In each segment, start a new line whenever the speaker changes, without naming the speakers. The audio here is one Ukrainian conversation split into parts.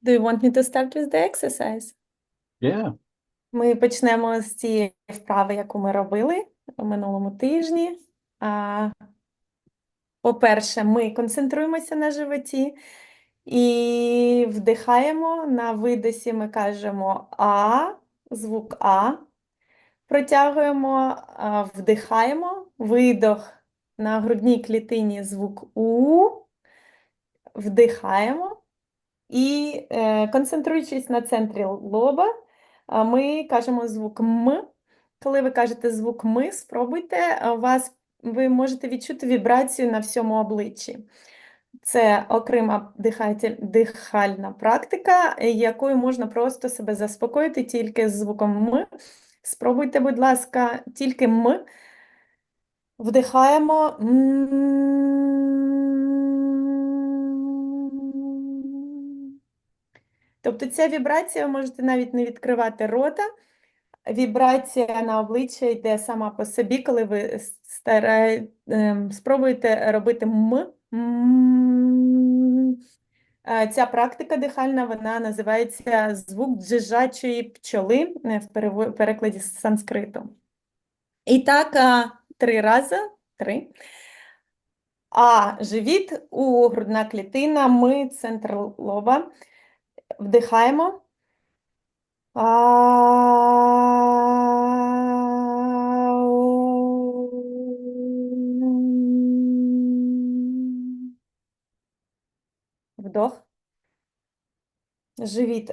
Do you want me to start with the exercise?
Yeah.
Ми почнемо з цієї вправи, яку ми робили у минулому тижні. По-перше, ми концентруємося на животі і вдихаємо. На видосі ми кажемо А, звук А. Протягуємо, вдихаємо, видох на грудній клітині, звук У. Вдихаємо. І концентруючись на центрі лоба, ми кажемо звук М. Коли ви кажете звук М, спробуйте, ви можете відчути вібрацію на всьому обличчі. Це окрема дихальна практика, якою можна просто себе заспокоїти тільки з звуком М. Спробуйте, будь ласка, тільки М. Вдихаємо. Тобто ця вібрація, ви можете навіть не відкривати рота. Вібрація на обличчя йде сама по собі, коли ви спробуєте робити м. Ця практика дихальна, вона називається звук джижачої пчоли в перекладі з санскриту. І так, 3 рази. 3. А, живіт, У, грудна клітина, М, центр лоба. Вдихаємо. Вдох. Живіт.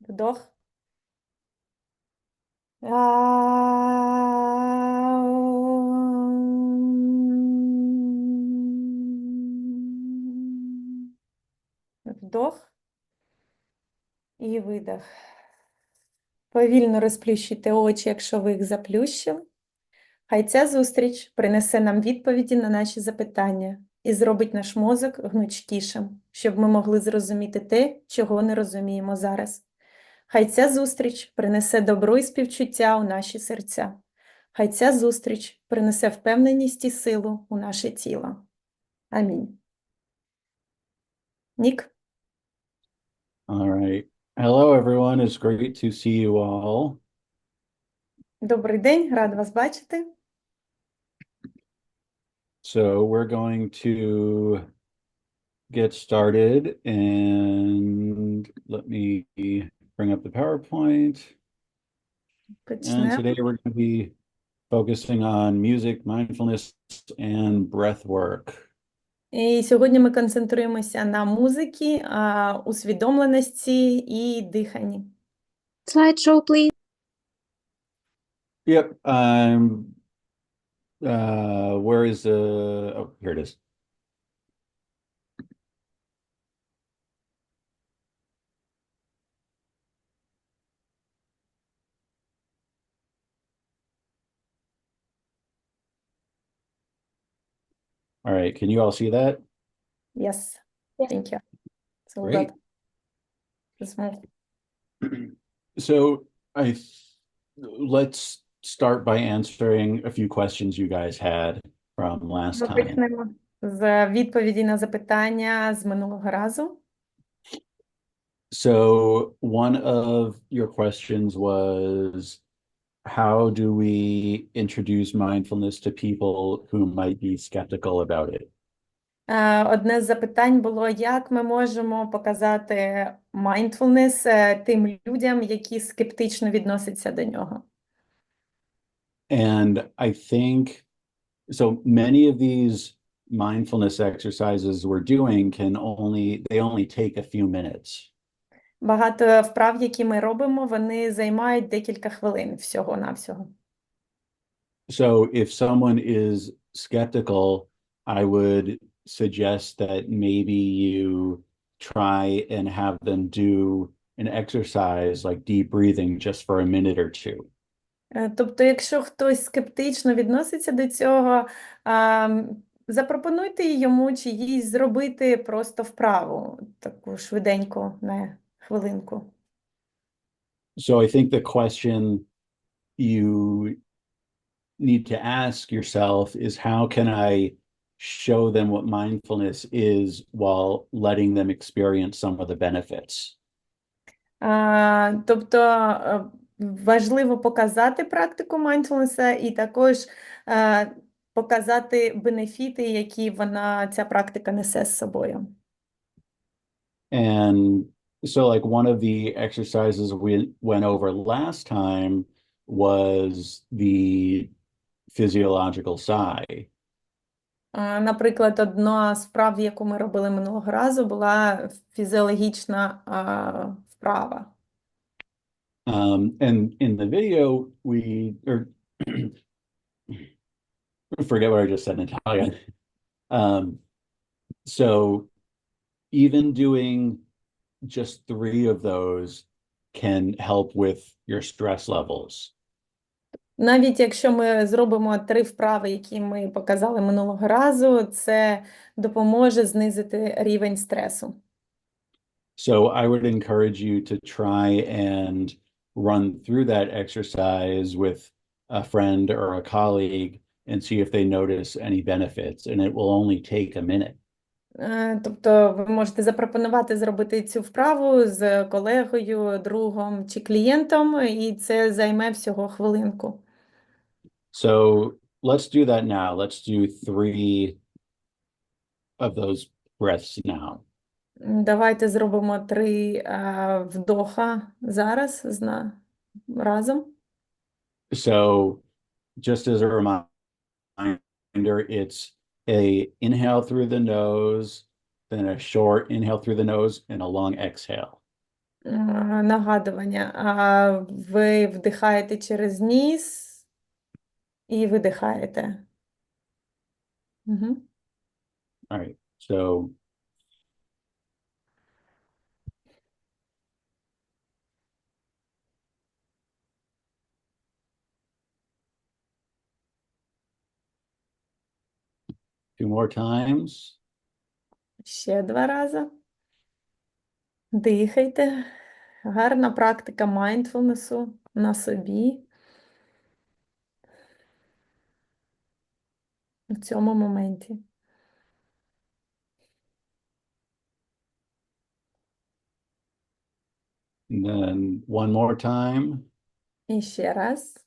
Вдох. Вдох і видох. Повільно розплющуйте очі, якщо ви їх заплющили. Хай ця зустріч принесе нам відповіді на наші запитання і зробить наш мозок гнучкішим, щоб ми могли зрозуміти те, чого не розуміємо зараз. Хай ця зустріч принесе добро і співчуття у наші серця. Хай ця зустріч принесе впевненість і силу у наше тіло. Амінь. Нік?
All right. Hello, everyone. It's great to see you all.
Добрий день, рад вас бачити.
So we're going to get started, and let me bring up the PowerPoint. And today we're going to be focusing on music, mindfulness, and breathwork.
І сьогодні ми концентруємося на музиці, усвідомленості і диханні.
Slideshow, please.
Yep. Where is oh, here it is. All right, can you all see that?
Yes, thank you. So
Great. So let's start by answering a few questions you guys had from last time.
Почнемо з відповіді на запитання з минулого разу.
So one of your questions was, how do we introduce mindfulness to people who might be skeptical about it?
Одне з запитань було, як ми можемо показати mindfulness тим людям, які скептично відносяться до нього.
And I think, so many of these mindfulness exercises we're doing they only take a few minutes.
Багато вправ, які ми робимо, вони займають декілька хвилин всього-навсього.
So if someone is skeptical, I would suggest that maybe you try and have them do an exercise like deep breathing just for a minute or two.
Тобто, якщо хтось скептично відноситься до цього, запропонуйте йому чи їй зробити просто вправу, таку швиденьку, на хвилинку.
So I think the question you need to ask yourself is how can I show them what mindfulness is while letting them experience some of the benefits?
Тобто важливо показати практику mindfulness і також показати бенефіти, які ця практика несе з собою.
And so like one of the exercises we went over last time was the physiological sigh.
Наприклад, одна з вправ, яку ми робили минулого разу, була фізіологічна вправа.
And in the video, forget what I just said in Italian. So even doing just 3 of those can help with your stress levels.
Навіть якщо ми зробимо 3 вправи, які ми показали минулого разу, це допоможе знизити рівень стресу.
So I would encourage you to try and run through that exercise with a friend or a colleague and see if they notice any benefits, and it will only take a minute.
Тобто ви можете запропонувати зробити цю вправу з колегою, другом чи клієнтом, і це займе всього хвилинку.
So let's do that now. Let's do 3 of those breaths now.
Давайте зробимо 3 вдоха зараз разом.
So just as a reminder, it's a inhale through the nose, then a short inhale through the nose, and a long exhale.
Нагадування. Ви вдихаєте через ніс і видихаєте. Угу.
All right, so two more times.
Ще 2 рази. Дихайте. Гарна практика майндфулнесу на собі. В цьому моменті.
And then one more time.
І ще раз.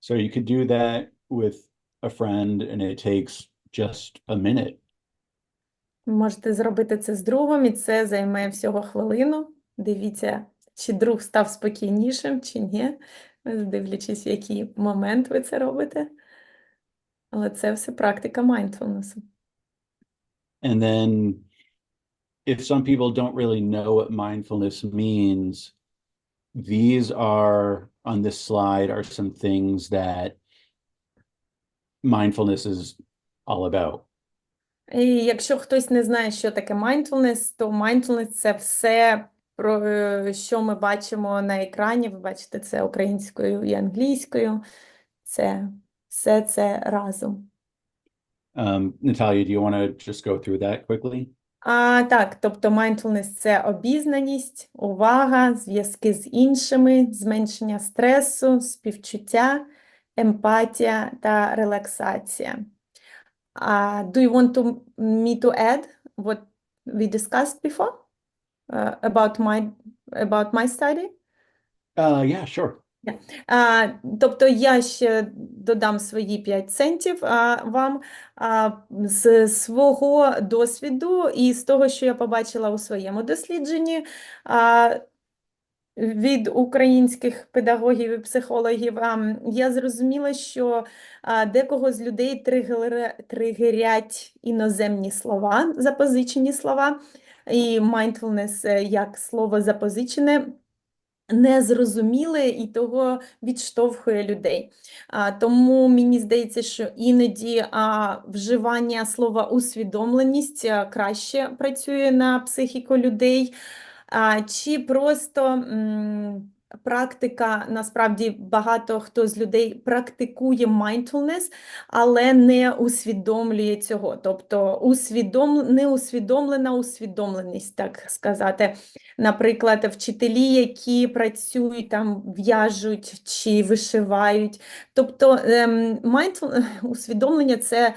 So you could do that with a friend, and it takes just a minute.
Можете зробити це з другом, і це займе всього хвилину. Дивіться, чи друг став спокійнішим, чи ні, дивлячись, в який момент ви це робите. Але це все практика майндфулнесу.
And then if some people don't really know what mindfulness means, these are on this slide are some things that mindfulness is all about.
І якщо хтось не знає, що таке mindfulness, то mindfulness – це все, про що ми бачимо на екрані. Ви бачите це українською і англійською. Це все це разом.
Natalia, do you want to just go through that quickly?
Так, тобто mindfulness – це обізнаність, увага, зв'язки з іншими, зменшення стресу, співчуття, емпатія та релаксація. Do you want me to add what we discussed before about my study?
Yeah, sure.
Тобто я ще додам свої 5 центів вам з свого досвіду і з того, що я побачила у своєму дослідженні від українських педагогів і психологів. Я зрозуміла, що декого з людей тригерять іноземні слова, запозичені слова, і mindfulness як слово запозичене незрозуміле і того відштовхує людей. Тому мені здається, що іноді вживання слова усвідомленість краще працює на психіку людей, чи просто практика, насправді багато хто з людей практикує mindfulness, але не усвідомлює цього. Тобто неусвідомлена усвідомленість, так сказати. Наприклад, вчителі, які працюють, там, в'яжуть чи вишивають. Тобто усвідомлення – це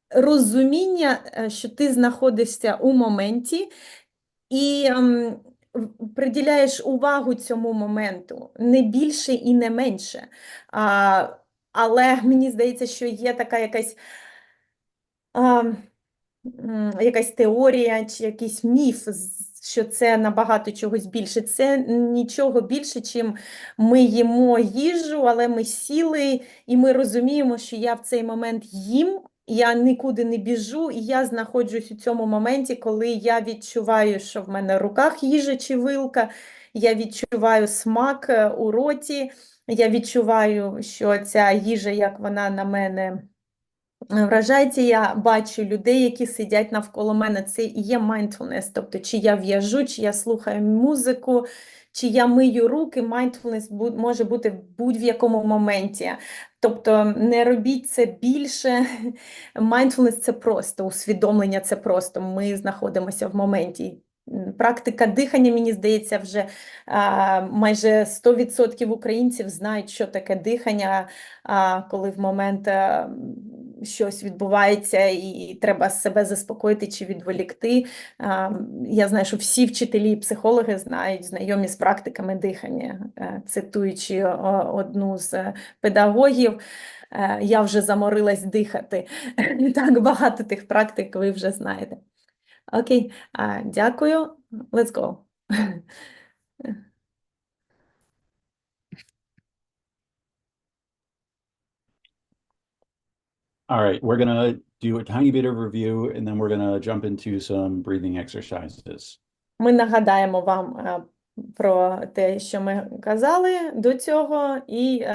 розуміння, що ти знаходишся у моменті і приділяєш увагу цьому моменту, не більше і не менше. Але мені здається, що є така якась теорія чи якийсь міф, що це набагато чогось більше. Це нічого більше, чим ми їмо їжу, але ми сіли і ми розуміємо, що я в цей момент їм, я нікуди не біжу, і я знаходжусь у цьому моменті, коли я відчуваю, що в мене в руках їжа чи вилка, я відчуваю смак у роті, я відчуваю, що ця їжа, як вона на мене вражається, я бачу людей, які сидять навколо мене. Це і є mindfulness. Тобто, чи я в'яжу, чи я слухаю музику, чи я мию руки, mindfulness може бути в будь-якому моменті. Тобто, не робіть це більше. Mindfulness – це просто, усвідомлення – це просто. Ми знаходимося в моменті. Практика дихання, мені здається, вже майже 100% українців знають, що таке дихання, коли в момент щось відбувається і треба себе заспокоїти чи відволікти. Я знаю, що всі вчителі і психологи знають, знайомі з практиками дихання. Цитуючи одну з педагогів, я вже заморилась дихати. Так багато тих практик ви вже знаєте. Окей, дякую. Let's go.
All right, we're going to do a tiny bit of review, and then we're going to jump into some breathing exercises.
Ми нагадаємо вам про те, що ми казали до цього, і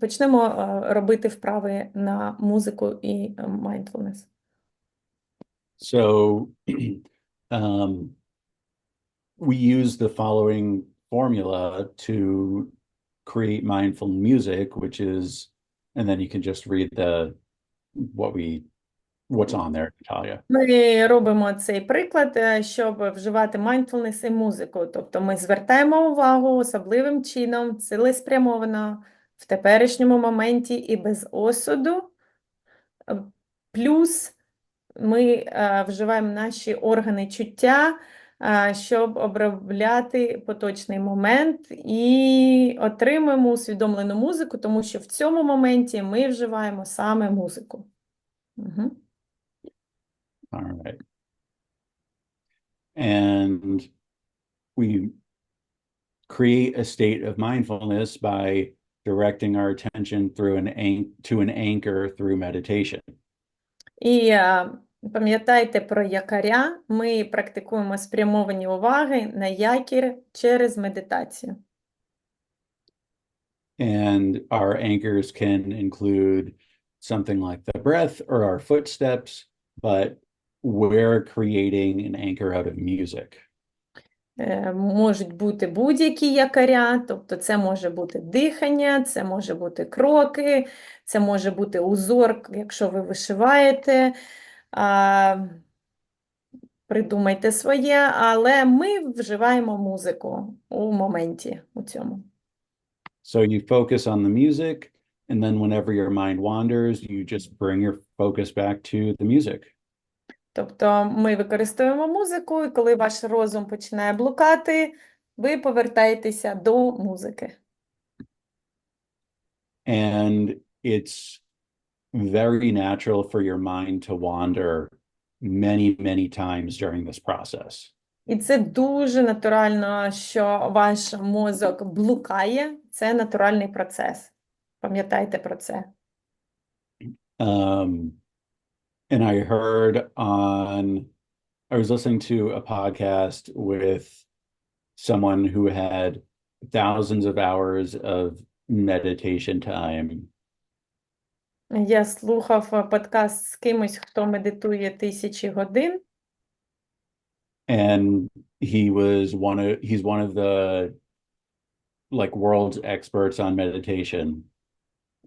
почнемо робити вправи на музику і mindfulness.
So we use the following formula to create mindful music, which is, and then you can just read what's on there, Natalia.
Ми робимо цей приклад, щоб вживати mindfulness і музику. Тобто ми звертаємо увагу особливим чином, цілеспрямовано, в теперішньому моменті і без осуду. Плюс ми вживаємо наші органи чуття, щоб обробляти поточний момент і отримуємо усвідомлену музику, тому що в цьому моменті ми вживаємо саме музику. Угу.
All right. And we create a state of mindfulness by directing our attention to an anchor through meditation.
І пам'ятайте про якоря. Ми практикуємо спрямовані уваги на якір через медитацію.
And our anchors can include something like the breath or our footsteps, but we're creating an anchor out of music.
Можуть бути будь-які якоря, тобто це може бути дихання, це може бути кроки, це може бути узор, якщо ви вишиваєте. Придумайте своє, але ми вживаємо музику у моменті у цьому.
So you focus on the music, and then whenever your mind wanders, you just bring your focus back to the music.
Тобто ми використовуємо музику, і коли ваш розум починає блукати, ви повертаєтеся до музики.
And it's very natural for your mind to wander many, many times during this process.
І це дуже натурально, що ваш мозок блукає. Це натуральний процес. Пам'ятайте про це.
And I was listening to a podcast with someone who had thousands of hours of meditation time.
Я слухав подкаст з кимось, хто медитує тисячі годин,
And he's one of the like world's experts on meditation.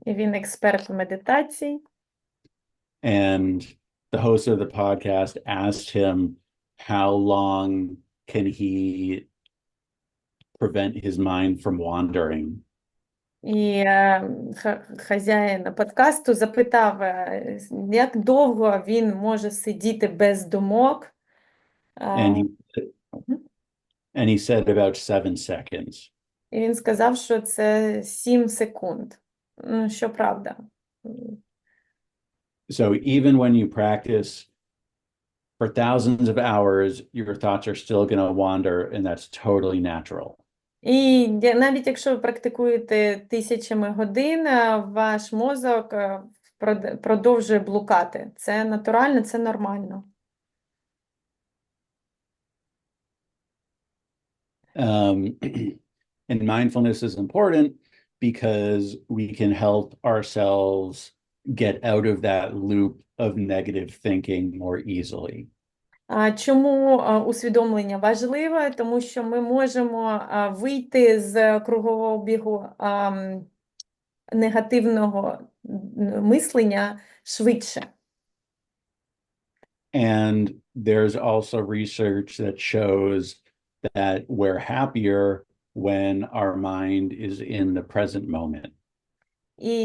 і він експерт в медитації.
And the host of the podcast asked him how long can he prevent his mind from wandering.
І хазяїн подкасту запитав, як довго він може сидіти без думок.
And he
Мгм.
and he said about 7 seconds.
І він сказав, що це 7 секунд. Що правда.
So even when you practice for thousands of hours, your thoughts are still going to wander, and that's totally natural.
І навіть якщо ви практикуєте тисячами годин, ваш мозок продовжує блукати. Це натурально, це нормально.
And mindfulness is important because we can help ourselves get out of that loop of negative thinking more easily.
Чому усвідомлення важливе? Тому що ми можемо вийти з кругового бігу негативного мислення швидше.
And there's also research that shows that we're happier when our mind is in the present moment.
І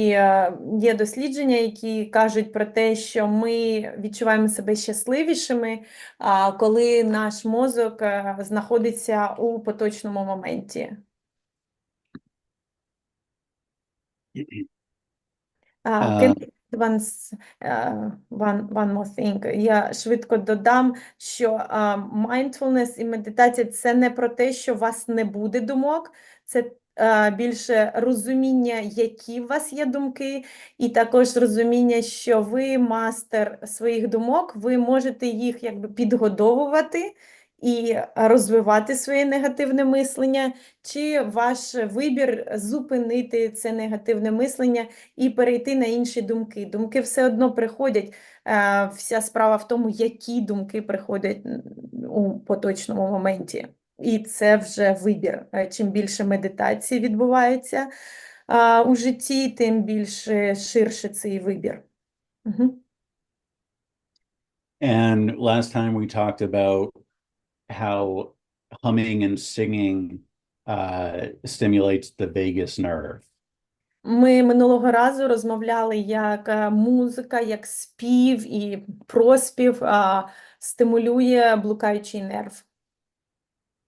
є дослідження, які кажуть про те, що ми відчуваємо себе щасливішими, коли наш мозок знаходиться у поточному моменті. Can I one more thing. Я швидко додам, що mindfulness і медитація – це не про те, що у вас не буде думок, це більше розуміння, які у вас є думки, і також розуміння, що ви мастер своїх думок, ви можете їх якби підгодовувати і розвивати своє негативне мислення, чи ваш вибір зупинити це негативне мислення і перейти на інші думки. Думки все одно приходять. Вся справа в тому, які думки приходять у поточному моменті. І це вже вибір. Чим більше медитації відбувається у житті, тим більше ширше цей вибір. Угу.
And last time we talked about how humming and singing stimulates the vagus nerve.
Ми минулого разу розмовляли, як музика, як спів і проспів стимулює блукаючий нерв.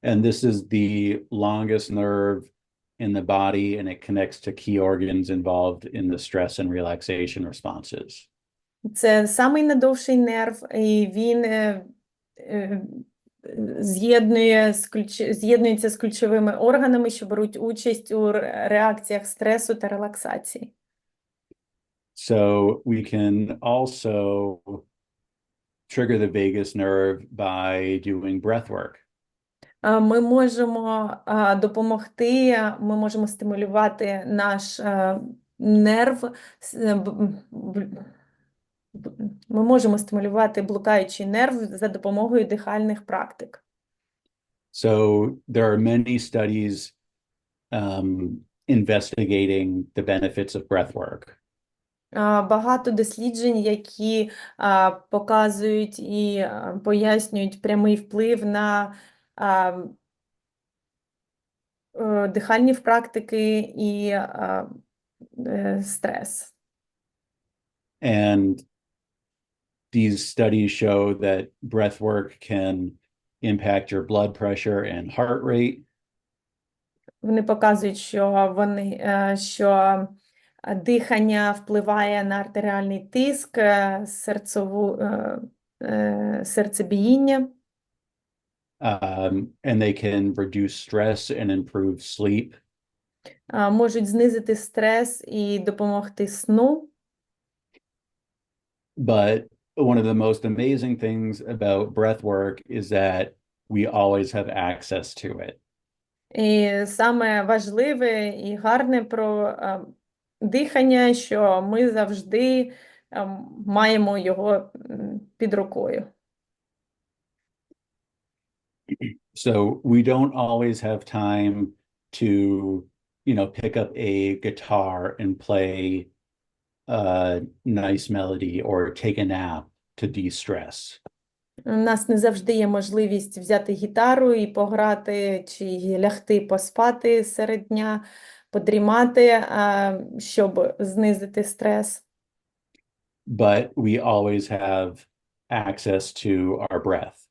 And this is the longest nerve in the body, and it connects to key organs involved in the stress and relaxation responses.
Це самий надовший нерв, і він з'єднується з ключовими органами, що беруть участь у реакціях стресу та релаксації.
So we can also trigger the vagus nerve by doing breathwork.
Ми можемо допомогти, ми можемо стимулювати наш нерв, ми можемо стимулювати блукаючий нерв за допомогою дихальних практик.
So there are many studies investigating the benefits of breathwork.
Багато досліджень, які показують і пояснюють прямий вплив на дихальні практики і стрес.
And these studies show that breathwork can impact your blood pressure and heart rate.
Вони показують, що дихання впливає на артеріальний тиск, серцебіїння.
And they can reduce stress and improve sleep.
Можуть знизити стрес і допомогти сну.
But one of the most amazing things about breathwork is that we always have access to it.
І саме важливе і гарне про дихання, що ми завжди маємо його під рукою.
So we don't always have time to, pick up a guitar and play a nice melody or take a nap to de-stress.
У нас не завжди є можливість взяти гітару і пограти, чи лягти поспати серед дня, подрімати, щоб знизити стрес.
But we always have access to our breath.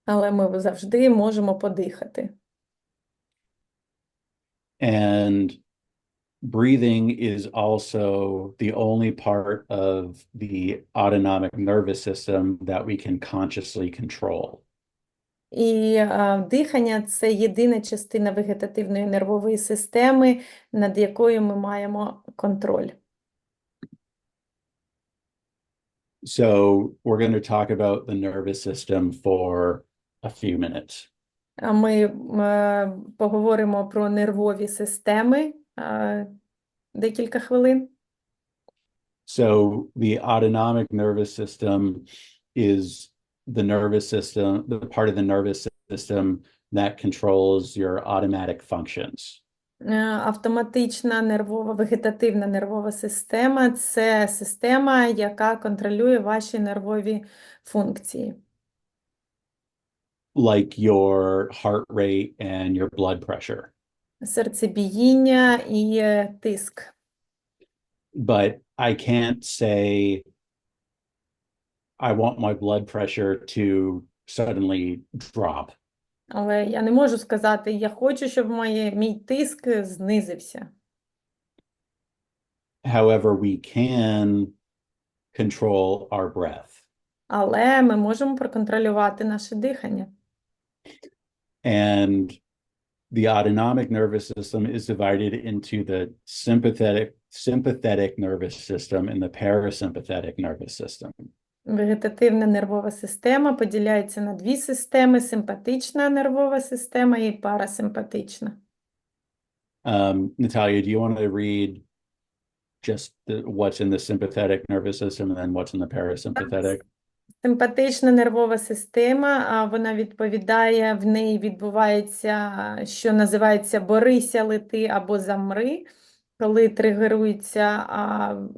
Але ми завжди можемо подихати.
And breathing is also the only part of the autonomic nervous system that we can consciously control.
І дихання – це єдина частина вегетативної нервової системи, над якою ми маємо контроль.
So we're going to talk about the nervous system for a few minutes.
А ми поговоримо про нервові системи декілька хвилин.
So the autonomic nervous system is the part of the nervous system that controls your automatic functions.
Автоматична нервова, вегетативна нервова система – це система, яка контролює ваші нервові функції.
Like your heart rate and your blood pressure.
Серцебіїння і тиск.
But I can't say I want my blood pressure to suddenly drop.
Але я не можу сказати, я хочу, щоб мій тиск знизився.
However, we can control our breath.
Але ми можемо проконтролювати наше дихання.
And the autonomic nervous system is divided into the sympathetic nervous system and the parasympathetic nervous system.
Вегетативна нервова система поділяється на дві системи – симпатична нервова система і парасимпатична.
Natalia, do you want to read just what's in the sympathetic nervous system and then what's in the parasympathetic?
Симпатична нервова система, вона відповідає, в неї відбувається, що називається «борися, лети» або «замри», коли тригеруються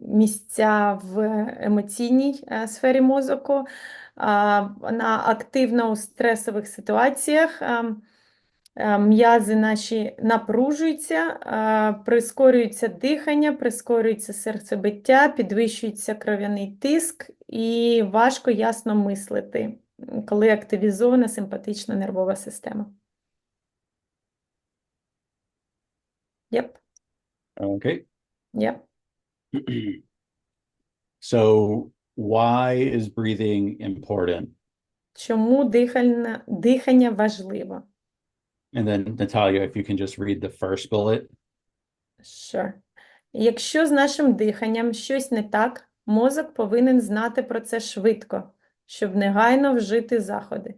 місця в емоційній сфері мозку. Вона активна у стресових ситуаціях. М'язи наші напружуються, прискорюється дихання, прискорюється серцебиття, підвищується кров'яний тиск і важко ясно мислити, коли активізована симпатична нервова система. Yep.
Okay.
Yep.
So why is breathing important?
Чому дихання важливо?
And then Natalia, if you can just read the first bullet.
Sure. Якщо з нашим диханням щось не так, мозок повинен знати про це швидко, щоб негайно вжити заходи.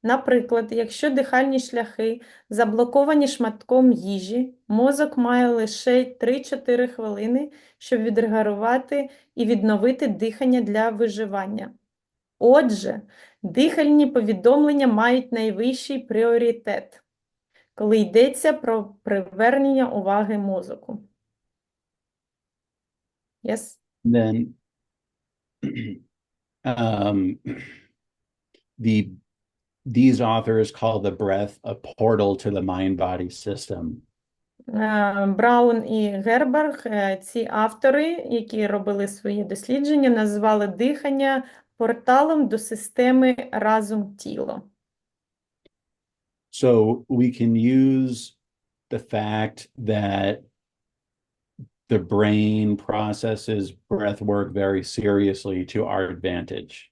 Наприклад, якщо дихальні шляхи заблоковані шматком їжі, мозок має лише 3-4 хвилини, щоб відреагувати і відновити дихання для виживання. Отже, дихальні повідомлення мають найвищий пріоритет, коли йдеться про привернення уваги мозку. Yes?
Then these authors call the breath a portal to the mind-body system.
Браун і Герберг, ці автори, які робили свої дослідження, назвали дихання порталом до системи разум-тіло.
So we can use the fact that the brain processes breathwork very seriously to our advantage.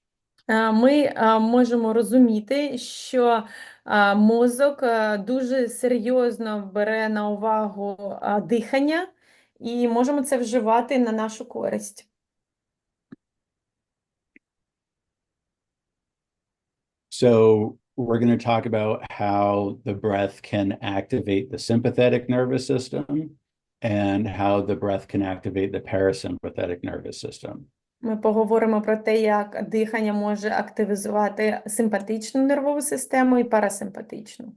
Ми можемо розуміти, що мозок дуже серйозно бере на увагу дихання і можемо це вживати на нашу користь.
So we're going to talk about how the breath can activate the sympathetic nervous system and how the breath can activate the parasympathetic nervous system.
Ми поговоримо про те, як дихання може активізувати симпатичну нервову систему і парасимпатичну.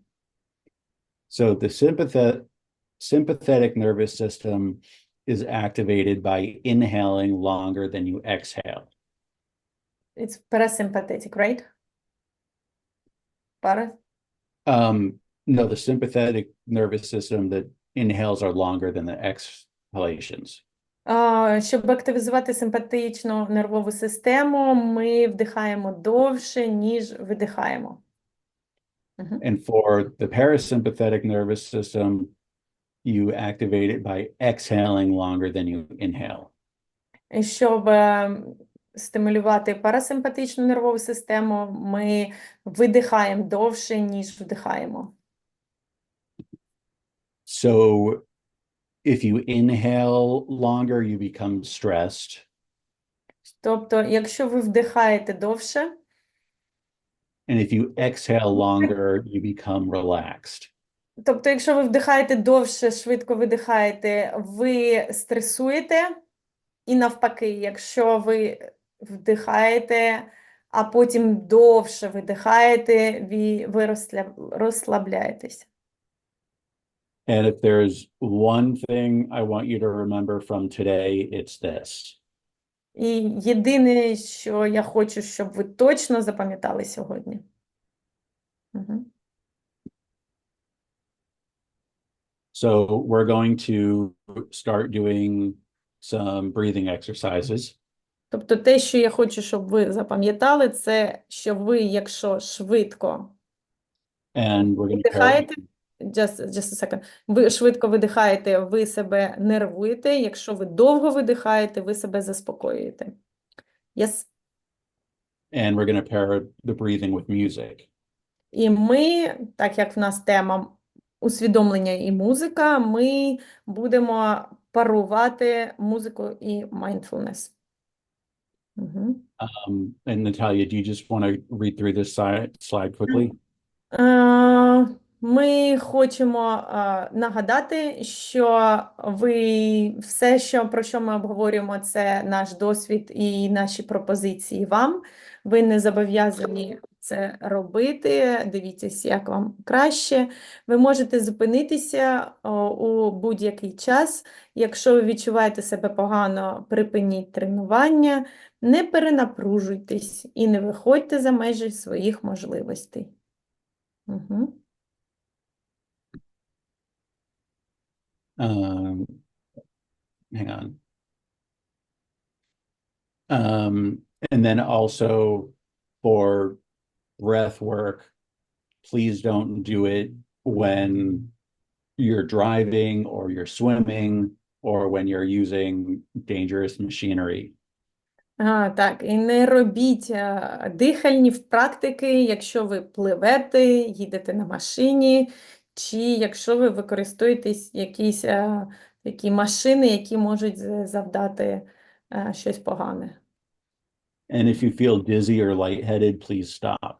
So the sympathetic nervous system is activated by inhaling longer than you exhale.
It's parasympathetic, right? Para?
No, the sympathetic nervous system that inhales are longer than the exhalations.
Щоб активізувати симпатичну нервову систему, ми вдихаємо довше, ніж видихаємо.
And for the parasympathetic nervous system, you activate it by exhaling longer than you inhale.
І щоб стимулювати парасимпатичну нервову систему, ми видихаємо довше, ніж вдихаємо.
So if you inhale longer, you become stressed.
Тобто, якщо ви вдихаєте довше,
And if you exhale longer, you become relaxed.
тобто, якщо ви вдихаєте довше, швидко видихаєте, ви стресуєте, і навпаки, якщо ви вдихаєте, а потім довше видихаєте, ви розслабляєтесь.
And if there's one thing I want you to remember from today, it's this.
І єдине, що я хочу, щоб ви точно запам'ятали сьогодні.
So we're going to start doing some breathing exercises.
Тобто те, що я хочу, щоб ви запам'ятали, це, що ви, якщо швидко
And we're going to
видихаєте, just a second, ви швидко видихаєте, ви себе нервуєте, якщо ви довго видихаєте, ви себе заспокоюєте. Yes.
And we're going to pair the breathing with music.
І ми, так як в нас тема усвідомлення і музика, ми будемо парувати музику і mindfulness.
And Natalia, do you just want to read through this slide quickly?
Ми хочемо нагадати, що все, про що ми обговорюємо, це наш досвід і наші пропозиції вам. Ви не зобов'язані це робити, дивіться, як вам краще. Ви можете зупинитися у будь-який час. Якщо ви відчуваєте себе погано, припиніть тренування, не перенапружуйтесь і не виходьте за межі своїх можливостей.
Hang on. And then also for breath work, please don't do it when you're driving or you're swimming or when you're using dangerous machinery.
Так, і не робіть дихальні практики, якщо ви пливете, їдете на машині, чи якщо ви використовуєтесь якісь такі машини, які можуть завдати щось погане.
And if you feel dizzy or lightheaded, please stop.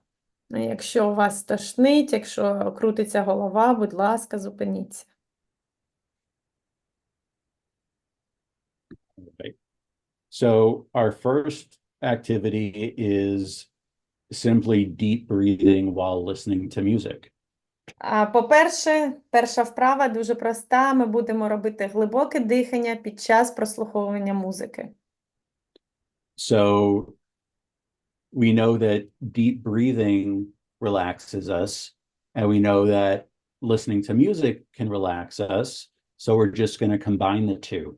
Якщо вас тошнить, якщо крутиться голова, будь ласка, зупиніться.
Okay. So our first activity is simply deep breathing while listening to music.
По-перше, перша вправа дуже проста. Ми будемо робити глибоке дихання під час прослуховування музики.
So we know that deep breathing relaxes us, and we know that listening to music can relax us. So we're just going to combine the two.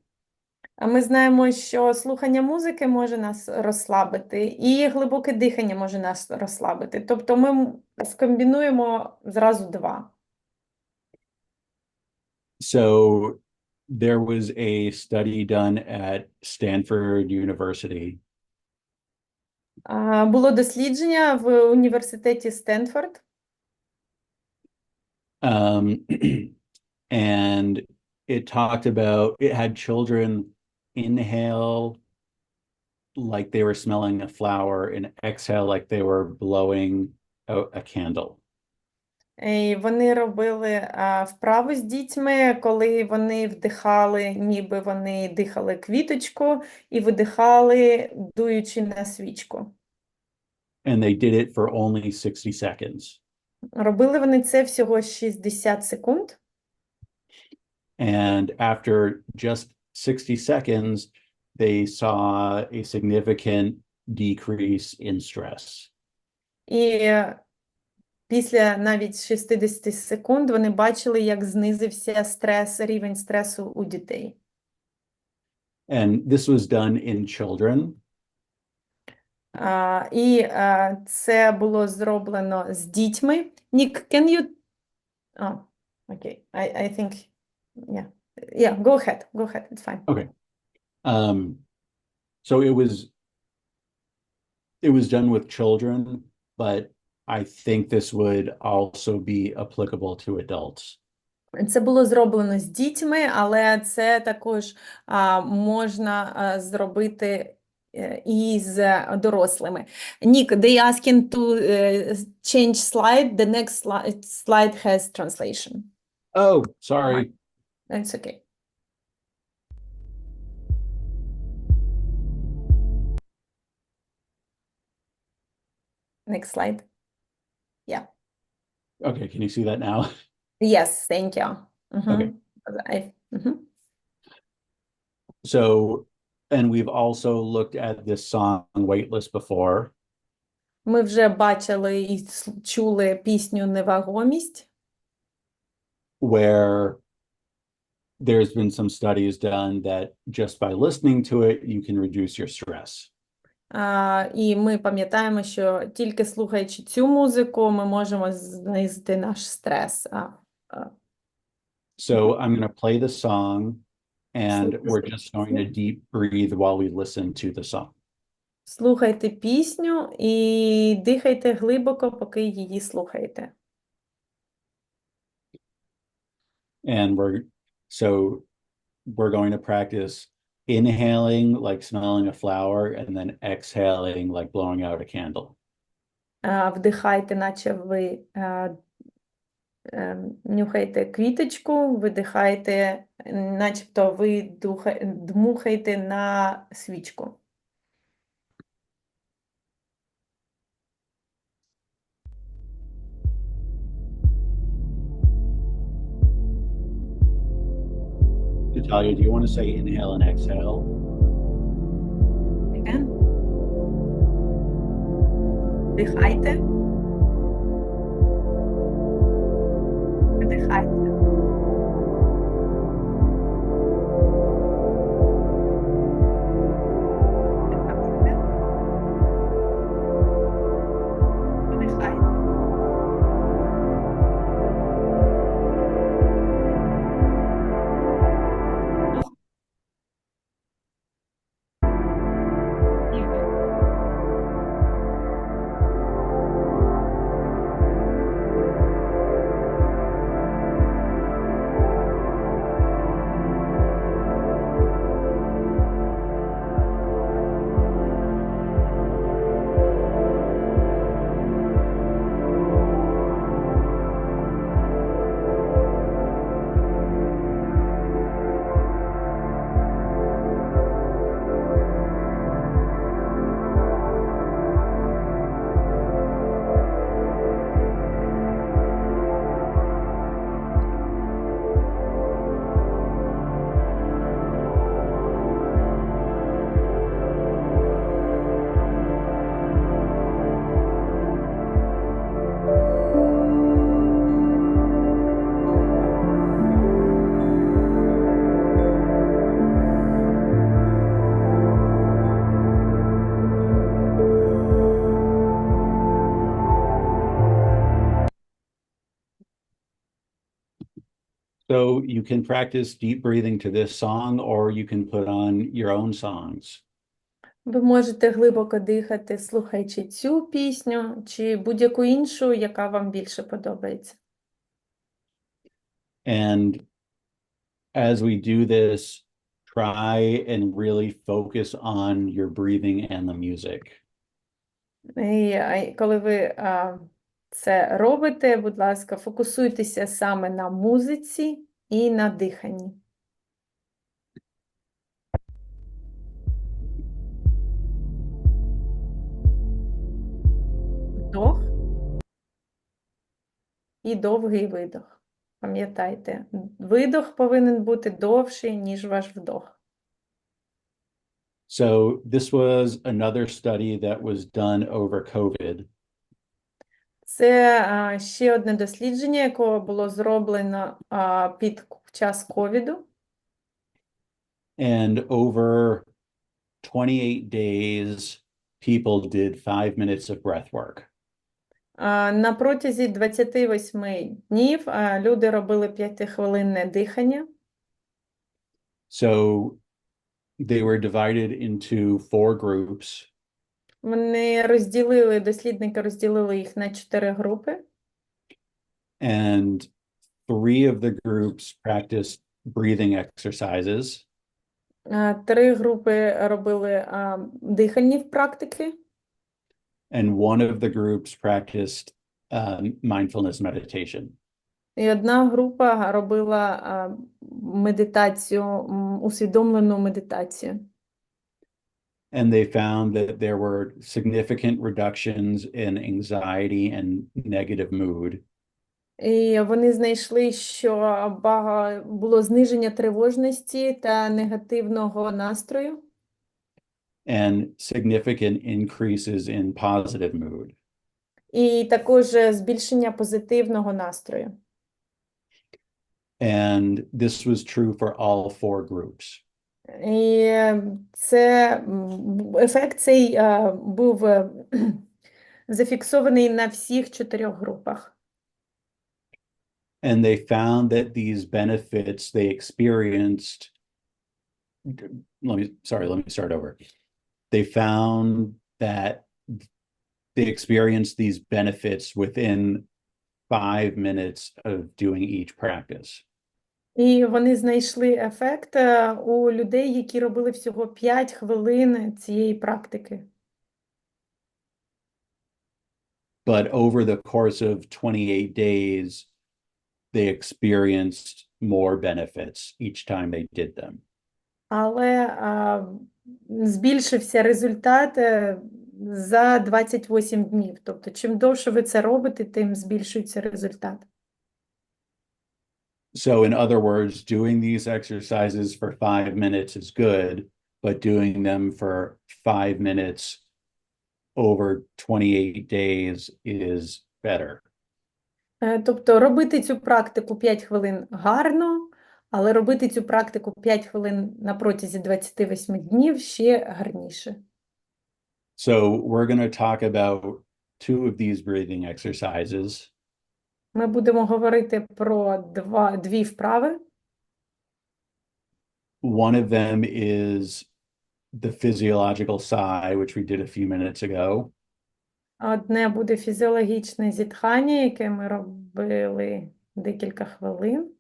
Ми знаємо, що слухання музики може нас розслабити, і глибоке дихання може нас розслабити. Тобто ми скомбінуємо зразу два.
So there was a study done at Stanford University.
Було дослідження в університеті Стенфорд.
And it talked about, it had children inhale like they were smelling a flower and exhale like they were blowing out a candle.
І вони робили вправу з дітьми, коли вони вдихали, ніби вони дихали квіточку, і видихали, дуючи на свічку.
And they did it for only 60 seconds.
Робили вони це всього 60 секунд.
And after just 60 seconds, they saw a significant decrease in stress.
І після навіть 60 секунд вони бачили, як знизився стрес, рівень стресу у дітей.
And this was done in children.
І це було зроблено з дітьми. Нік, can you... Okay, I think... Yeah, go ahead, it's fine.
Okay. So it was done with children, but I think this would also be applicable to adults.
Це було зроблено з дітьми, але це також можна зробити і з дорослими. Нік, they asking to change slide. The next slide has translation.
Oh, sorry.
It's okay. Next slide. Yeah.
Okay, can you see that now?
Yes, thank you.
Okay. So, and we've also looked at this song Weightless before.
Ми вже бачили і чули пісню «Невагомість»,
where there's been some studies done that just by listening to it, you can reduce your stress.
І ми пам'ятаємо, що тільки слухаючи цю музику, ми можемо знизити наш стрес.
So I'm going to play the song, and we're just going to deep breathe while we listen to the song.
Слухайте пісню і дихайте глибоко, поки її слухаєте.
And we're going to practice inhaling like smelling a flower and then exhaling like blowing out a candle.
Вдихайте, наче ви нюхаєте квіточку, видихайте, начебто ви дмухаєте на свічку.
Natalia, do you want to say inhale and exhale?
Again. Вдихайте. Видихайте. Вдихайте. Видихайте.
So you can practice deep breathing to this song, or you can put on your own songs.
Ви можете глибоко дихати, слухаючи цю пісню, чи будь-яку іншу, яка вам більше подобається.
And as we do this, try and really focus on your breathing and the music.
І коли ви це робите, будь ласка, фокусуйтеся саме на музиці і на диханні. Вдох і довгий видох. Пам'ятайте, видох повинен бути довший, ніж ваш вдох.
So this was another study that was done over COVID.
Це ще одне дослідження, яке було зроблено під час ковіду.
And over 28 days, people did 5 minutes of breath work.
На протязі 28 днів люди робили 5-хвилинне дихання.
So they were divided into 4 groups.
Дослідники розділили їх на 4 групи.
And 3 of the groups practiced breathing exercises.
3 групи робили дихальні практики.
And one of the groups practiced mindfulness meditation.
І одна група робила медитацію, усвідомлену медитацію.
And they found that there were significant reductions in anxiety and negative mood.
І вони знайшли, що було зниження тривожності та негативного настрою.
And significant increases in positive mood.
І також збільшення позитивного настрою.
And this was true for all 4 groups.
І ефект цей був зафіксований на всіх 4 групах.
And they found that these benefits they experienced. Let me start over. They found that they experienced these benefits within 5 minutes of doing each practice.
І вони знайшли ефект у людей, які робили всього 5 хвилин цієї практики.
But over the course of 28 days, they experienced more benefits each time they did them.
Але збільшився результат за 28 днів. Тобто, чим довше ви це робите, тим збільшується результат.
So in other words, doing these exercises for 5 minutes is good, but doing them for 5 minutes over 28 days is better.
Тобто, робити цю практику 5 хвилин гарно, але робити цю практику 5 хвилин на протязі 28 днів ще гарніше.
So we're going to talk about 2 of these breathing exercises.
Ми будемо говорити про 2 вправи.
One of them is the physiological sigh, which we did a few minutes ago.
Одне буде фізіологічне зітхання, яке ми робили декілька хвилин.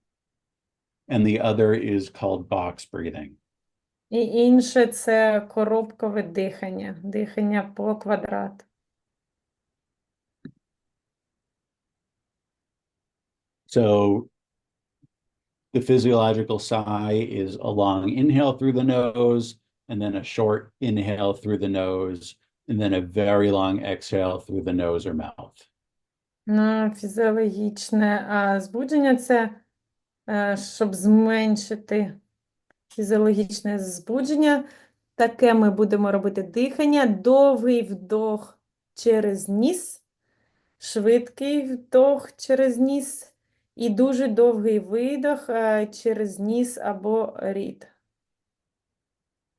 And the other is called box breathing.
І інше – це коробкове дихання, дихання по квадрату.
So the physiological sigh is a long inhale through the nose, and then a short inhale through the nose, and then a very long exhale through the nose or mouth.
Фізіологічне збудження – це, щоб зменшити фізіологічне збудження. Таке ми будемо робити дихання. Довгий вдох через ніс, швидкий вдох через ніс і дуже довгий видох через ніс або рід.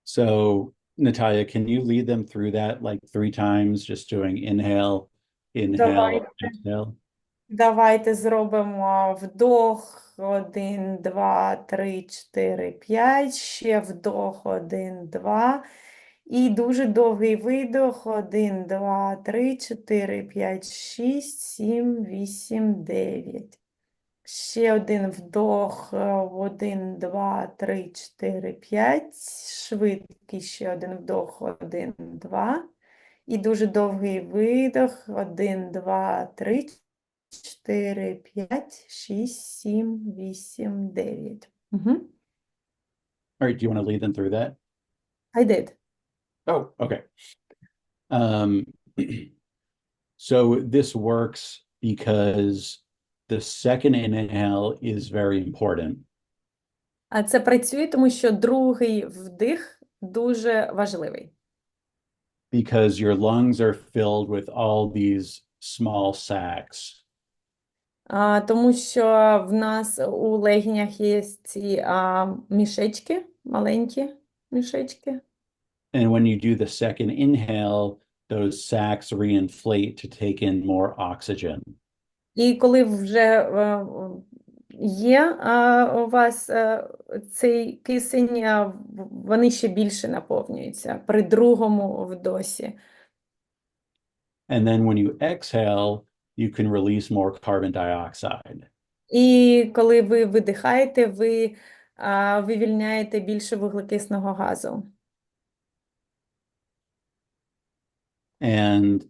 So, Natalia, can you lead them through that like 3 times, just doing inhale,
Давайте.
exhale?
Давайте зробимо вдох 1, 2, 3, 4, 5, ще вдох 1, 2 і дуже довгий видох 1, 2, 3, 4, 5, 6, 7, 8, 9. Ще один вдох 1, 2, 3, 4, 5, швидкий ще один вдох 1, 2 і дуже довгий видох 1, 2, 3, 4, 5, 6, 7, 8, 9. Угу.
All right, do you want to lead them through that?
I did.
Oh, okay. Um, so this works because the second inhale is very important.
А це працює, тому що другий вдих дуже важливий.
Because your lungs are filled with all these small sacs.
Тому що в нас у легенях є ці мішечки, маленькі мішечки.
And when you do the second inhale, those sacs reinflate to take in more oxygen.
І коли вже є у вас цей кисень, вони ще більше наповнюються при другому вдосі.
And then when you exhale, you can release more carbon dioxide.
І коли ви видихаєте, ви вивільняєте більше вуглекисного газу.
And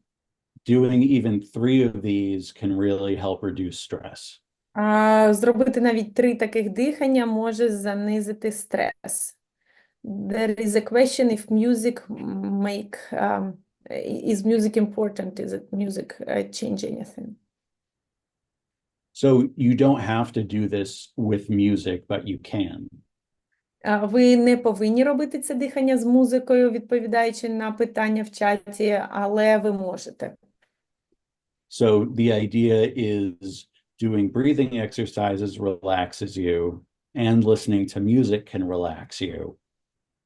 doing even 3 of these can really help reduce stress.
Зробити навіть 3 таких дихання може занизити стрес. There is a question if music is music important? Is it music change anything?
So you don't have to do this with music, but you can.
Ви не повинні робити це дихання з музикою, відповідаючи на питання в чаті, але ви можете.
So the idea is doing breathing exercises relaxes you, and listening to music can relax you.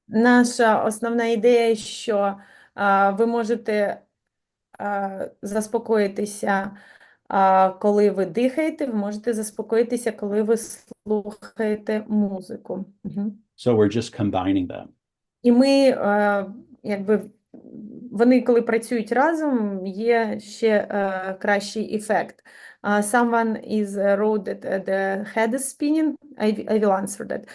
Наша основна ідея, що ви можете заспокоїтися, коли ви дихаєте, ви можете заспокоїтися, коли ви слухаєте музику.
So we're just combining them.
І ми, якби, вони, коли працюють разом, є ще кращий ефект. Someone is wrote that the head is spinning. I will answer that.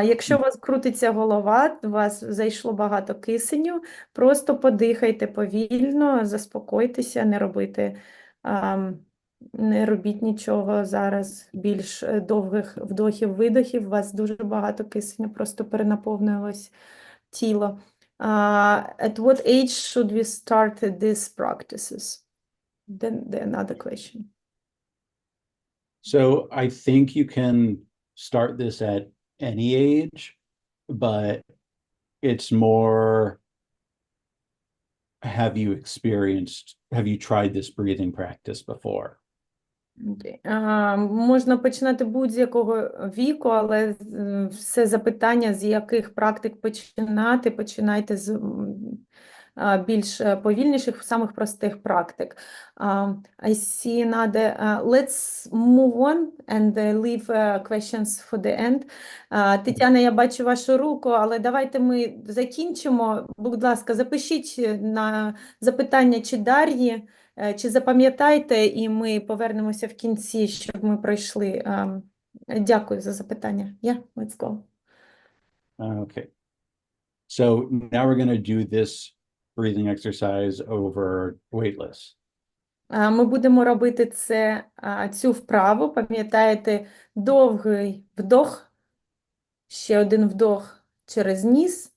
Якщо у вас крутиться голова, у вас зайшло багато кисню, просто подихайте повільно, заспокойтеся, не робіть нічого зараз, більш довгих вдохів-видохів, у вас дуже багато кисню, просто перенаповнилось тіло. At what age should we start these practices? Then another question.
So I think you can start this at any age, but it's more, have you tried this breathing practice before?
Можна починати будь-якого віку, але все запитання, з яких практик починати, починайте з більш повільніших, самих простих практик. I see another. Let's move on and leave questions for the end. Тетяна, я бачу вашу руку, але давайте ми закінчимо. Будь ласка, запишіть на запитання чи Дар'ї, чи запам'ятайте, і ми повернемося в кінці, щоб ми пройшли. Дякую за запитання. Yeah, let's go.
Okay. So now we're going to do this breathing exercise over weightless.
Ми будемо робити цю вправу. Пам'ятаєте, довгий вдох, ще один вдох через ніс,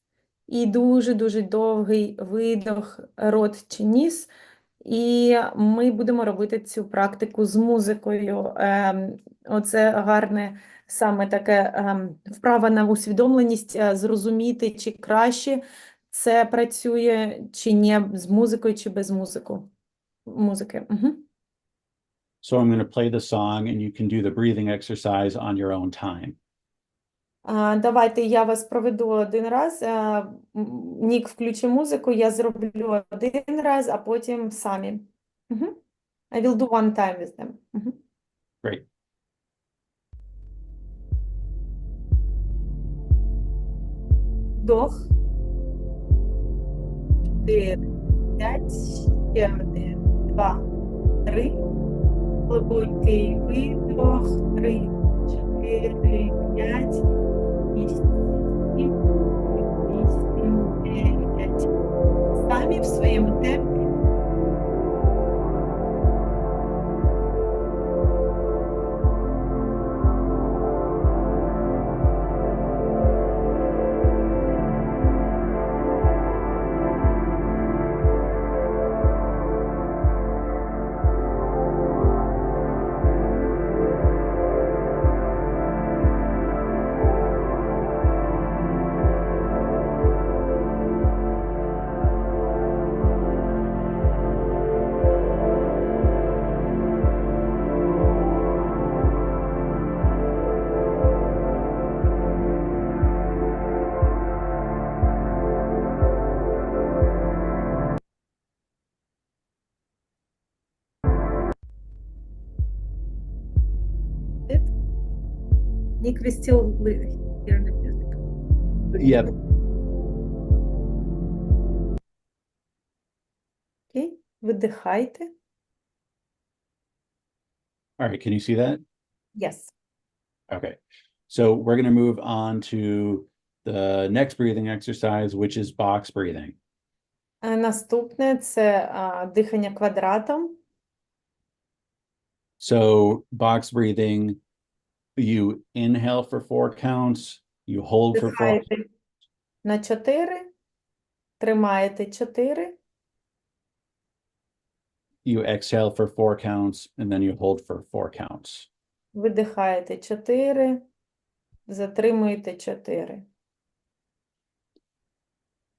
і дуже-дуже довгий видох, рот чи ніс. І ми будемо робити цю практику з музикою. Оце гарне саме таке вправа на усвідомленість, зрозуміти, чи краще це працює, чи ні, з музикою, чи без музики.
So I'm going to play the song and you can do the breathing exercise on your own time.
Давайте я вас проведу один раз. Нік включи музику, я зроблю один раз, а потім самі. I will do one time with them.
Great.
Вдох. 4, 5, ще 1, 2, 3. Глибокий видох. 3, 4, 5, 8, 7, 8, 9. Самі в своєму темпі. Nick, we still hear the music.
Yep.
Окей, видихайте.
All right, can you see that?
Yes.
Okay. So we're going to move on to the next breathing exercise, which is box breathing.
Наступне – це дихання квадратом.
So box breathing, you inhale for 4 counts, you hold for 4,
Вдихаєте на 4, тримаєте 4,
you exhale for 4 counts, and then you hold for 4 counts.
видихаєте 4, затримуєте 4.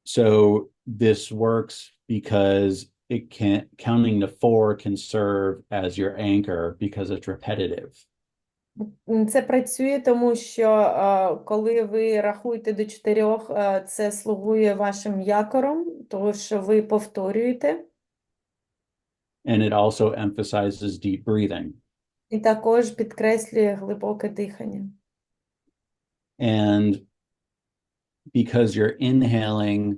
So this works because counting to 4 can serve as your anchor because it's repetitive.
Це працює, тому що коли ви рахуєте до 4, це слугує вашим якором, тому що ви повторюєте.
And it also emphasizes deep breathing.
І також підкреслює глибоке дихання.
And because you're inhaling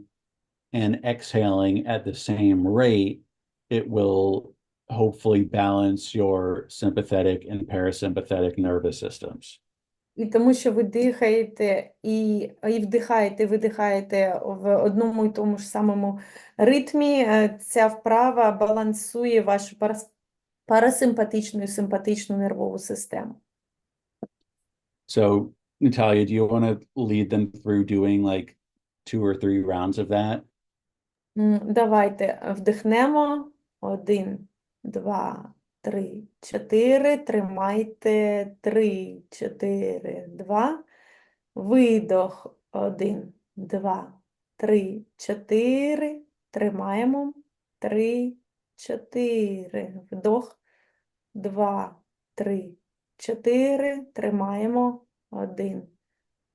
and exhaling at the same rate, it will hopefully balance your sympathetic and parasympathetic nervous systems.
І тому що ви дихаєте і вдихаєте, і видихаєте в одному і тому ж самому ритмі, ця вправа балансує вашу парасимпатичну і симпатичну нервову систему.
So, Natalia, do you want to lead them through doing like 2 or 3 rounds of that?
Давайте вдихнемо. 1, 2, 3, 4. Тримайте. 3, 4, 2. Видох. 1, 2, 3, 4. Тримаємо. 3, 4. Вдох. 2, 3, 4. Тримаємо. 1,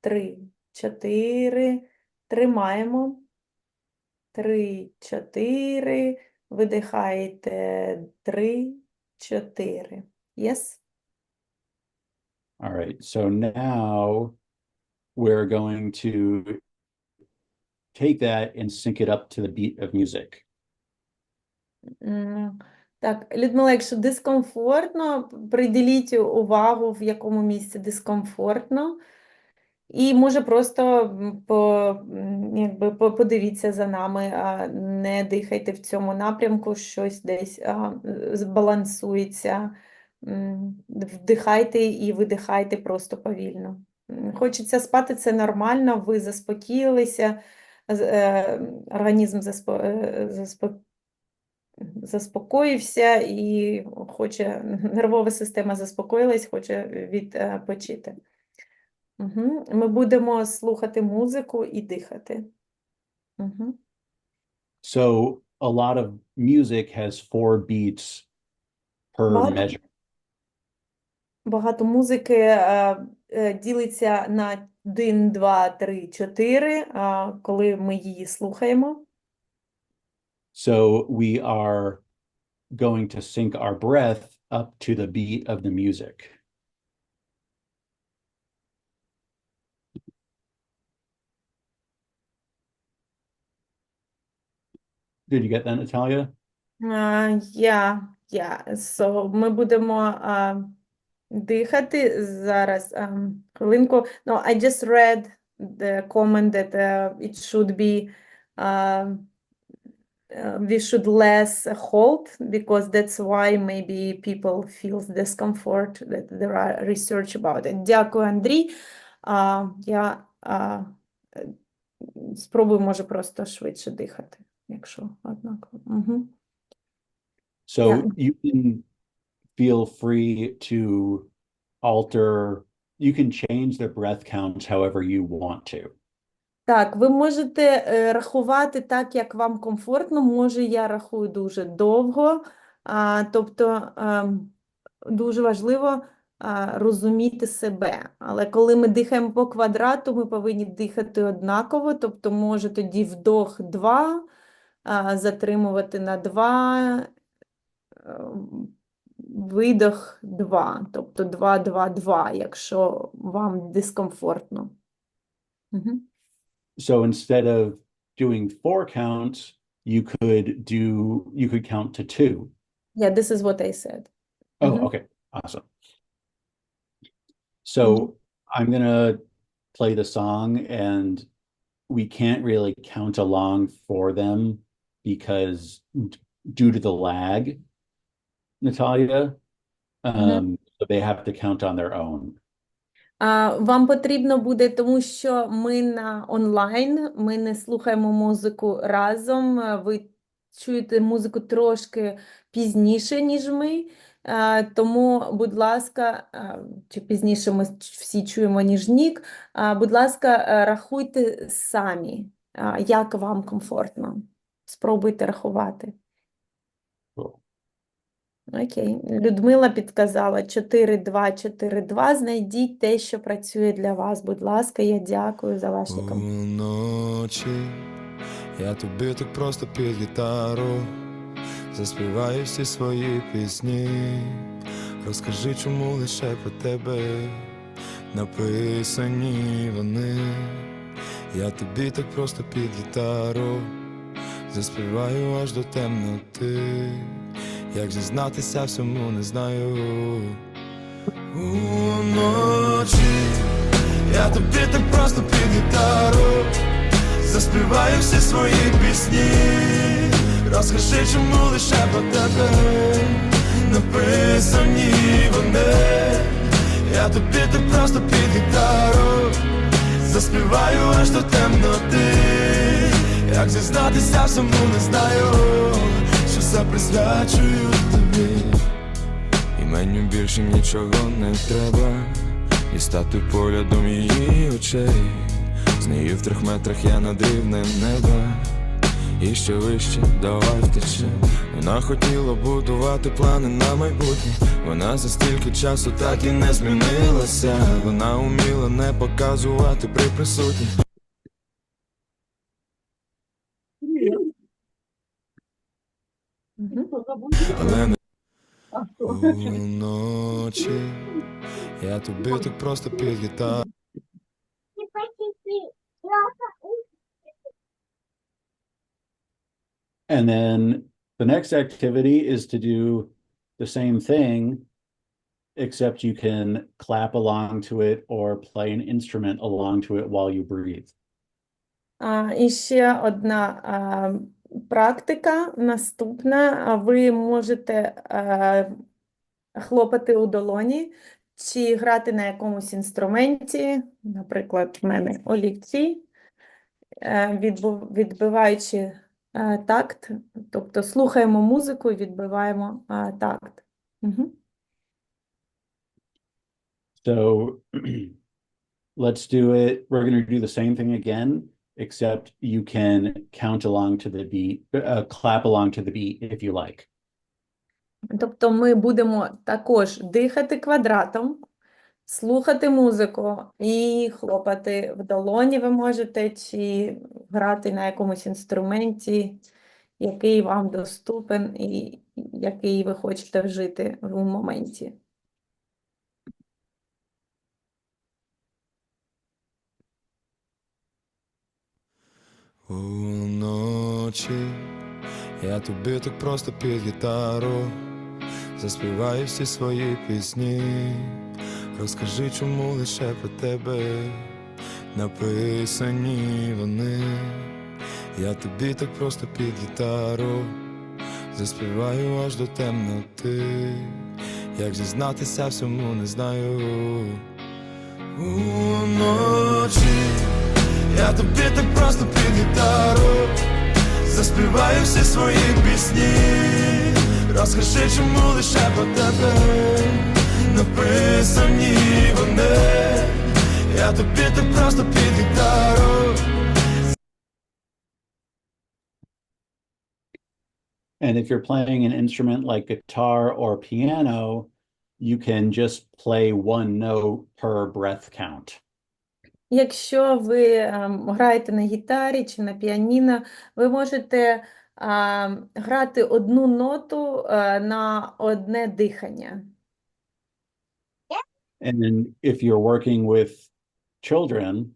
3, 4. Тримаємо. 3, 4. Видихаєте. 3, 4. Yes?
All right. So now we're going to take that and sync it up to the beat of music.
Так, Людмила, якщо дискомфортно, приділіть увагу, в якому місці дискомфортно. І може просто подивіться за нами, не дихайте в цьому напрямку, щось десь збалансується. Вдихайте і видихайте просто повільно. Хочеться спати, це нормально, ви заспокоїлися, організм заспокоївся і нервова система заспокоїлась, хоче відпочити. Ми будемо слухати музику і дихати.
So a lot of music has 4 beats per measure.
Багато музики ділиться на 1, 2, 3, 4, коли ми її слухаємо.
So we are going to sync our breath up to the beat of the music. Did you get that, Natalia?
So, ми будемо дихати зараз. Хвилинку. No, I just read the comment that it should be we should less hold, because that's why maybe people feel discomfort, that there are research about it. Дякую, Андрій. Я спробую, може, просто швидше дихати, якщо однаково.
So
Yeah.
you can feel free to alter, you can change the breath counts however you want to.
Так, ви можете рахувати так, як вам комфортно. Може, я рахую дуже довго. Тобто дуже важливо розуміти себе. Але коли ми дихаємо по квадрату, ми повинні дихати однаково. Тобто, може тоді вдох 2, затримувати на 2, видох 2, тобто 2, 2, 2, якщо вам дискомфортно. Мгм.
So instead of doing 4 counts, you could count to 2.
Yeah, this is what I said.
Oh,
Mhm.
okay, awesome. So I'm gonna play the song, and we can't really count along for them because due to the lag, Natalia, so they have to count on their own.
Вам потрібно буде, тому що ми на онлайн, ми не слухаємо музику разом, ви чуєте музику трошки пізніше, ніж ми, тому, будь ласка, чи пізніше ми всі чуємо, ніж Нік, будь ласка, рахуйте самі, як вам комфортно. Спробуйте рахувати.
Cool.
Окей. Людмила підказала 4-2, 4-2. Знайдіть те, що працює для вас. Будь ласка, я дякую за ваші коментарі.
Уночі я тобі так просто під гітару заспіваю всі свої пісні. Розкажи, чому лише про тебе написані вони. Я тобі так просто під гітару заспіваю аж до темноти. Як зізнатися всьому не знаю. Уночі я тобі так просто під гітару заспіваю всі свої пісні. Розкажи, чому лише про тебе написані вони. Я тобі так просто під гітару заспіваю аж до темноти. Як зізнатися всьому не знаю, що все присвячую тобі. І мені більше нічого не треба, і стати поглядом її очей. З нею в 3 метрах я над рівнем неба, і ще вище, давай втече. Вона хотіла будувати плани на майбутнє. Вона за стільки часу так і не змінилася. Вона уміла не показувати при присутніх. Але не уночі я тобі так просто під гітару.
And then the next activity is to do the same thing, except you can clap along to it or play an instrument along to it while you breathe.
І ще одна практика наступна. Ви можете хлопати у долоні чи грати на якомусь інструменті, наприклад, в мене олівці, відбиваючи такт, тобто слухаємо музику і відбиваємо такт. Угу.
So let's do it. We're going to do the same thing again, except you can count along to the beat, clap along to the beat if you like.
Тобто ми будемо також дихати квадратом, слухати музику і хлопати в долоні ви можете, чи грати на якомусь інструменті, який вам доступен і який ви хочете вжити в моменті.
Уночі я тобі так просто під гітару заспіваю всі свої пісні. Розкажи, чому лише про тебе написані вони. Я тобі так просто під гітару заспіваю аж до темноти. Як зізнатися всьому не знаю. Уночі я тобі так просто під гітару заспіваю всі свої пісні. Розкажи, чому лише про тебе написані вони. Я тобі так просто під гітару.
And if you're playing an instrument like guitar or piano, you can just play one note per breath count.
Якщо ви граєте на гітарі чи на піаніно, ви можете грати одну ноту на одне дихання.
And then if you're working with children,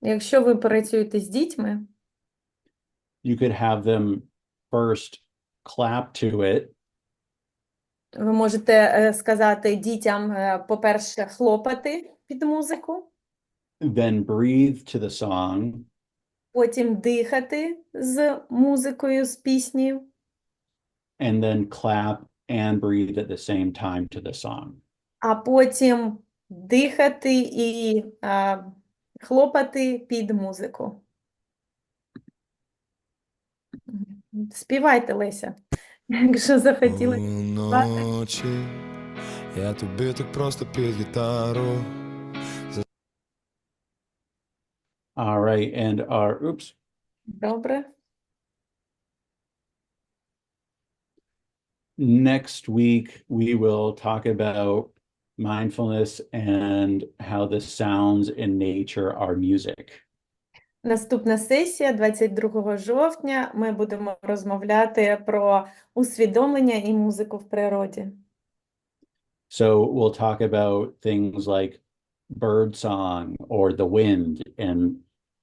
Якщо ви працюєте з дітьми,
you could have them first clap to it,
ви можете сказати дітям, по-перше, хлопати під музику,
then breathe to the song,
потім дихати з музикою, з піснею,
and then clap and breathe at the same time to the song.
а потім дихати і хлопати під музику. Співайте, Леся, якщо захотіли.
Уночі я тобі так просто під гітару.
All right, and oops.
Добре.
Next week, we will talk about mindfulness and how the sounds in nature are music.
Наступна сесія 22 жовтня. Ми будемо розмовляти про усвідомлення і музику в природі.
So we'll talk about things like bird song or the wind and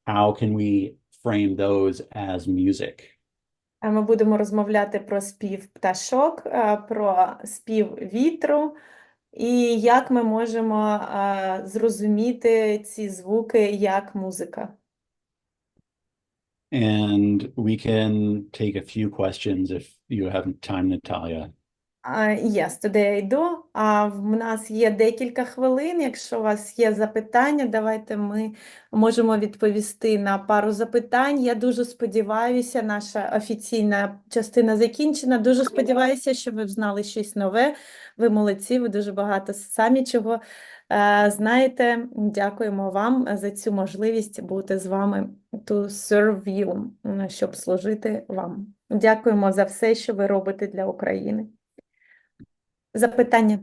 how can we frame those as music.
Ми будемо розмовляти про спів пташок, про спів вітру і як ми можемо зрозуміти ці звуки як музика.
And we can take a few questions if you have time, Natalia.
Yes, today I do. В нас є декілька хвилин. Якщо у вас є запитання, давайте ми можемо відповісти на пару запитань. Я дуже сподіваюся, наша офіційна частина закінчена. Дуже сподіваюся, що ви знали щось нове. Ви молодці, ви дуже багато самі чого знаєте. Дякуємо вам за цю можливість бути з вами, to serve you, щоб служити вам. Дякуємо за все, що ви робите для України. Запитання?